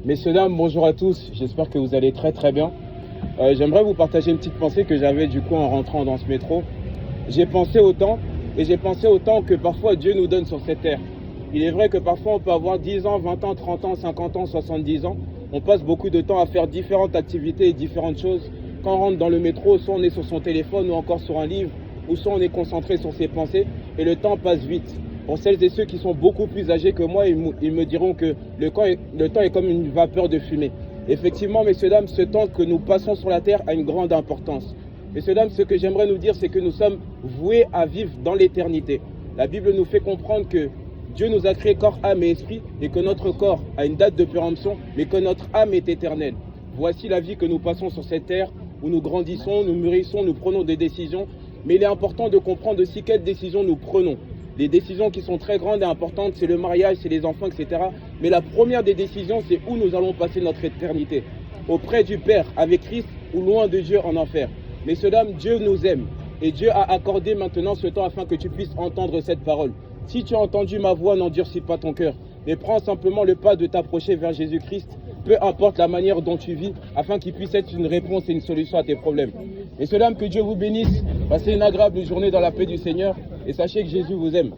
Messieurs, dames, bonjour à tous. J'espère que vous allez très bien. J'aimerais vous partager une petite pensée que j'avais du coup en rentrant dans ce métro. J'ai pensé autant que parfois Dieu nous donne sur cette terre. Il est vrai que parfois on peut avoir 10 ans, 20 ans, 30 ans, 50 ans, 70 ans. On passe beaucoup de temps à faire différentes activités et différentes choses. Quand on rentre dans le métro, soit on est sur son téléphone ou encore sur un livre, ou soit on est concentré sur ses pensées et le temps passe vite. Pour celles et ceux qui sont beaucoup plus âgés que moi, ils me diront que le temps est comme une vapeur de fumée. Effectivement, messieurs, dames, ce temps que nous passons sur la terre a une grande importance. Messieurs, dames, ce que j'aimerais nous dire, c'est que nous sommes voués à vivre dans l'éternité. La Bible nous fait comprendre que Dieu nous a créé corps, âme et esprit, et que notre corps a une date de péremption, mais que notre âme est éternelle. Voici la vie que nous passons sur cette terre, où nous grandissons, nous mûrissons, nous prenons des décisions. Mais il est important de comprendre aussi quelles décisions nous prenons. Les décisions qui sont très grandes et importantes, c'est le mariage, c'est les enfants, etc. Mais la première des décisions, c'est où nous allons passer notre éternité. Auprès du Père, avec Christ, ou loin de Dieu en enfer. Messieurs, dames, Dieu nous aime. Et Dieu a accordé maintenant ce temps afin que tu puisses entendre cette parole. Si tu as entendu ma voix, n'endurcis pas ton cœur. Mais prends simplement le pas de t'approcher vers Jésus-Christ, peu importe la manière dont tu vis, afin qu'il puisse être une réponse et une solution à tes problèmes. Messieurs, dames, que Dieu vous bénisse. Passez une agréable journée dans la paix du Seigneur et sachez que Jésus vous aime.